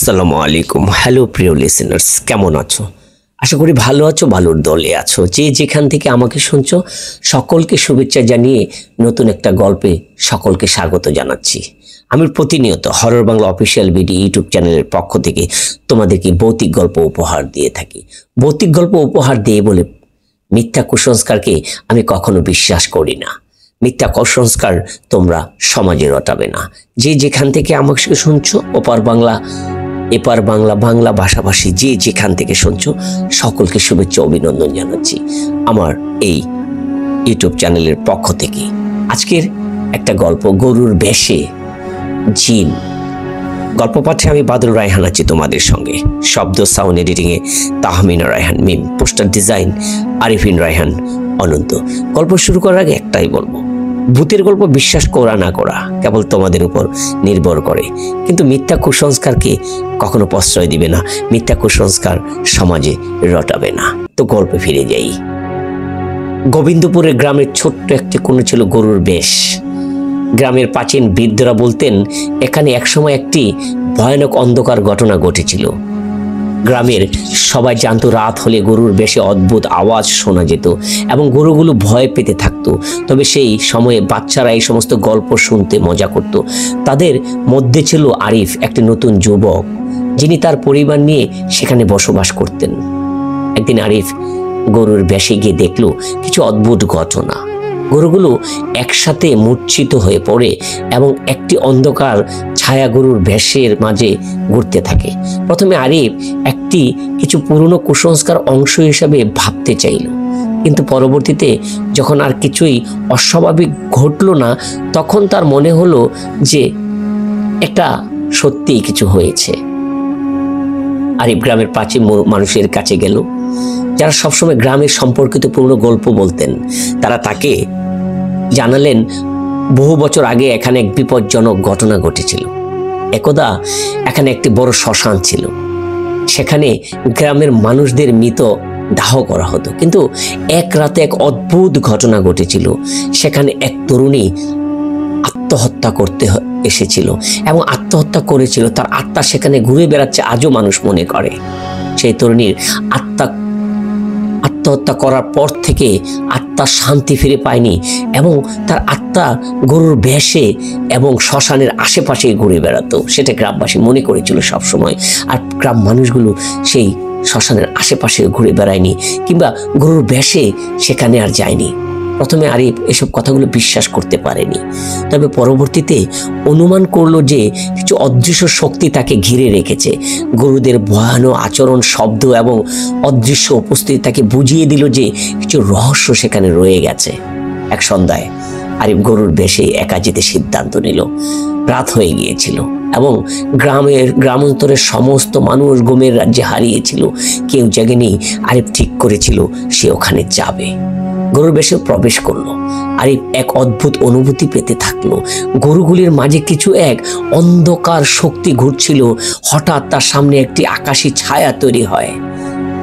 আসসালামু আলাইকুম। হ্যালো প্রিয় লিসেনার্স, কেমন আছো? আশা করি ভালো আছো, ভালোর দলে আছো। যে যেখান থেকে আমাকে শুনছো সকলকে শুভেচ্ছা জানিয়ে নতুন একটা গল্পে সকলকে স্বাগত জানাচ্ছি। আমি প্রতিনিয়ত horror Bangla official BD YouTube চ্যানেলের পক্ষ থেকে তোমাদেরকে ভৌতিক গল্প উপহার দিয়ে থাকি। ভৌতিক গল্প উপহার দিয়ে বলে মিথ্যা কুসংস্কারকে আমি কখনো বিশ্বাস করি না। মিথ্যা কুসংস্কার তোমরা সমাজে রটাবে না। যে যেখান থেকে আমাকে শুনছো, ওপার বাংলা এপার বাংলা, বাংলা ভাষাভাষী যে যেখান থেকে শুনছো সকলকে শুভেচ্ছা অভিনন্দন জানাচ্ছি আমার এই ইউটিউব চ্যানেলের পক্ষ থেকে। আজকের একটা গল্প, গরুর বেশে জিন। গল্প পাঠে আমি বাদল রায়হান আছি তোমাদের সঙ্গে। শব্দ সাউন্ড এডিটিংয়ে তাহমিনা রায়হান মিম, পোস্টার ডিজাইন আরিফিন রায়হান অনন্ত। গল্প শুরু করার আগে একটাই বলবো, ভূতের গল্প বিশ্বাস করা না করা কেবল তোমাদের উপর নির্ভর করে, কিন্তু মিথ্যা কুসংস্কারকে কখনো প্রশ্রয় দিবে না, মিথ্যা কুসংস্কার সমাজে রটাবে না। তো গল্পে ফিরে যাই। গোবিন্দপুরের গ্রামের ছোট্ট একটি কোণে ছিল গরুর বেশ। গ্রামের প্রাচীন বৃদ্ধরা বলতেন এখানে একসময় একটি ভয়ানক অন্ধকার ঘটনা ঘটেছিল। গ্রামের সবাই জানতো রাত হলে গরুর বেশে অদ্ভুত আওয়াজ শোনা যেত এবং গরুগুলো ভয় পেতে থাকতো। তবে সেই সময়ে বাচ্চারা এই সমস্ত গল্প শুনতে মজা করত। তাদের মধ্যে ছিল আরিফ, একটি নতুন যুবক যিনি তার পরিবার নিয়ে সেখানে বসবাস করতেন। একদিন আরিফ গরুর বেশে গিয়ে দেখলো কিছু অদ্ভুত ঘটনা। গরুগুলো একসাথে মূর্ছিত হয়ে পড়ে এবং একটি অন্ধকার ছায়া গরুর ভেষের মাঝে ঘুরতে থাকে। প্রথমে আরিফ একটি কিছু পুরনো কুসংস্কার অংশ হিসাবে ভাবতে চাইল, কিন্তু পরবর্তীতে যখন আর কিছুই অস্বাভাবিক ঘটল না, তখন তার মনে হলো যে এটা সত্যিই কিছু হয়েছে। আরিফ গ্রামের প্রাচীন মানুষের কাছে গেল, যারা সবসময় গ্রামের সম্পর্কিত পুরনো গল্প বলতেন। তারা তাকে জানালেন বহু বছর আগে এখানে এক বিপজ্জনক ঘটনা ঘটেছিল। একদা এখানে একটি বড় শ্মশান ছিল। সেখানে গ্রামের মানুষদের মৃত দাহ করা হতো, কিন্তু এক রাতে এক অদ্ভুত ঘটনা ঘটেছিল। সেখানে এক তরুণী আত্মহত্যা করতে এসেছিল এবং আত্মহত্যা করেছিল। তার আত্মা সেখানে ঘুরে বেড়াচ্ছে, আজও মানুষ মনে করে। সেই তরুণীর আত্মহত্যা করার পর থেকে আত্মা শান্তি ফিরে পায়নি এবং তার আত্মা গরুর বেশে এবং শ্মশানের আশেপাশে ঘুরে বেড়াতো। সেটা গ্রামবাসী মনে করেছিল সবসময়। আর গ্রাম মানুষগুলো সেই শ্মশানের আশেপাশে ঘুরে বেড়ায়নি কিংবা গরুর বেশে সেখানে আর যায়নি। প্রথমে আরিফ এসব কথাগুলো বিশ্বাস করতে পারেনি, তবে পরবর্তীতে অনুমান করলো যে কিছু অদৃশ্য শক্তি তাকে ঘিরে রেখেছে। গরুদের ভয়ানক আচরণ, শব্দ এবং অদৃশ্য উপস্থিতি তাকে বুঝিয়ে দিল যে কিছু রহস্য সেখানে রয়ে গেছে। এক সন্ধ্যায় আরিফ গরুর বেশে একা যেতে সিদ্ধান্ত নিল। রাত হয়ে গিয়েছিল এবং গ্রামান্তরের সমস্ত মানুষ ঘুমের রাজ্যে হারিয়েছিল। কেউ জাগেনি। আরিফ ঠিক করেছিল সে ওখানে যাবে। গরুর বেশে প্রবেশ করলো। আরিফ এক অদ্ভুত অনুভূতি পেতে থাকলো। গরুগুলির মাঝে কিছু এক অন্ধকার শক্তি ঘুরছিল। হঠাৎ তার সামনে একটি আকাশী ছায়া তৈরি হয়,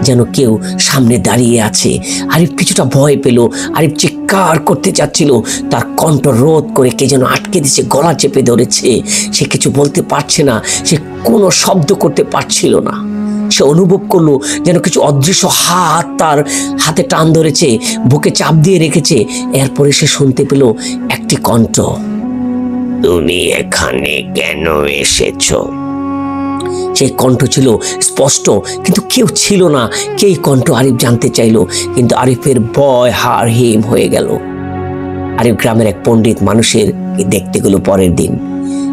যেন কেউ সামনে দাঁড়িয়ে আছে। আরিফ কিছুটা ভয় পেল। আরিফ চিৎকার করতে চাচ্ছিল, তার কণ্ঠ রোধ করে কে যেন আটকে দিচ্ছে, গলা চেপে ধরেছে। সে কিছু বলতে পারছে না, সে কোনো শব্দ করতে পারছিল না। সে অনুভব করলো যেন কিছু অদৃশ্য হাত তার হাতে টান ধরেছে, বুকে চাপ দিয়ে রেখেছে। এরপরে সে শুনতে পেল একটি কণ্ঠ, তুমি এখানে কেন এসেছো? সেই কণ্ঠ ছিল স্পষ্ট, কিন্তু কেউ ছিল না। কে কণ্ঠ আরিফ জানতে চাইল, কিন্তু আরিফের ভয় হাড় হিম হয়ে গেল। আরিফ গ্রামের এক পণ্ডিত মানুষের দেখতে গেল পরের দিন।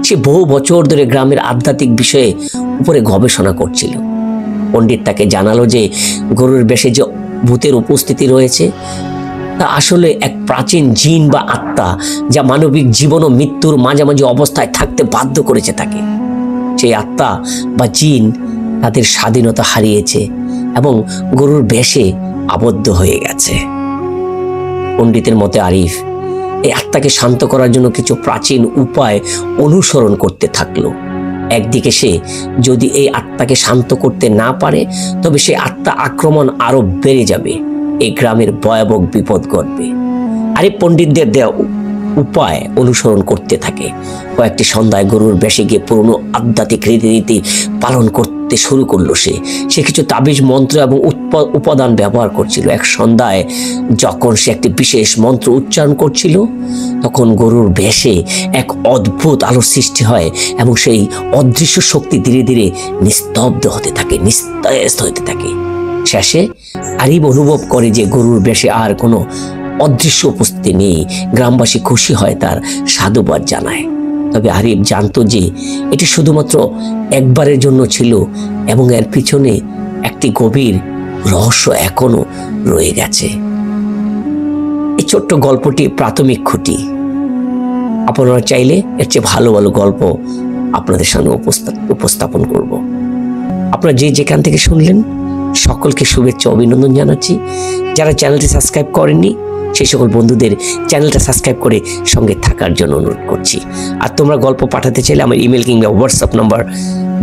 সে বহু বছর ধরে গ্রামের আধ্যাত্মিক বিষয়ে উপরে গবেষণা করছিল। পণ্ডিত তাকে জানালো যে গরুর বেশে যে ভূতের উপস্থিতি রয়েছে তা আসলে এক প্রাচীন জিন বা আত্মা, যা মানবিক জীবন ও মৃত্যুর মাঝামাঝি অবস্থায় থাকতে বাধ্য করেছে তাকে। সেই আত্মা বা জিন তাদের স্বাধীনতা হারিয়েছে এবং গরুর বেশে আবদ্ধ হয়ে গেছে। পণ্ডিতের মতে আরিফ এই আত্মাকে শান্ত করার জন্য কিছু প্রাচীন উপায় অনুসরণ করতে থাকলো। একদিকে সে যদি এই আত্মাকে শান্ত করতে না পারে, তবে সে আত্মা আক্রমণ আরো বেড়ে যাবে। এই গ্রামের ভয়াবহ বিপদ ঘটবে। আরিফ পণ্ডিতদের দেওয়া উপায় অনুসরণ করতে থাকে। কয়েকটি সন্ধ্যায় গরুর বেশে গিয়ে পুরনো আধ্যাত্মিক রীতিনীতি পালন করতে শুরু করলো। সে কিছু তাবিজ মন্ত্র এবং উপাদান ব্যবহার করছিল। এক সন্ধ্যায় যখন সে একটি বিশেষ মন্ত্র উচ্চারণ করছিল, তখন গরুর বেশে এক অদ্ভুত আলোর সৃষ্টি হয় এবং সেই অদৃশ্য শক্তি ধীরে ধীরে নিস্তব্ধ হতে থাকে, নিস্তেজ হতে থাকে। শেষে আরিফ অনুভব করে যে গরুর বেশে আর কোনো অদৃশ্য উপস্থিতি নেই। গ্রামবাসী খুশি হয়, তার সাধুবাদ জানায়। তবে আরিফ জানতো যে এটি শুধুমাত্র একবারের জন্য ছিল এবং এর পিছনে একটি গভীর রহস্য এখনো রয়ে গেছে। এই ছোট্ট গল্পটি প্রাথমিক খুঁটি। আপনারা চাইলে এর চেয়ে ভালো ভালো গল্প আপনাদের সামনে উপস্থাপন করব। আপনারা যেখান থেকে শুনলেন সকলকে শুভেচ্ছা অভিনন্দন জানাচ্ছি। যারা চ্যানেলটি সাবস্ক্রাইব করেননি সেই সকল বন্ধুদের চ্যানেলটা সাবস্ক্রাইব করে সঙ্গে থাকার জন্য অনুরোধ করছি। আর তোমরা গল্প পাঠাতে চাইলে আমার ইমেল কিংবা হোয়াটসঅ্যাপ নাম্বার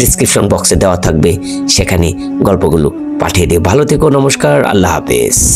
ডিসক্রিপশন বক্সে দেওয়া থাকবে, সেখানে গল্পগুলো পাঠিয়ে দিও। ভালো থেকো, নমস্কার, আল্লাহ হাফেজ।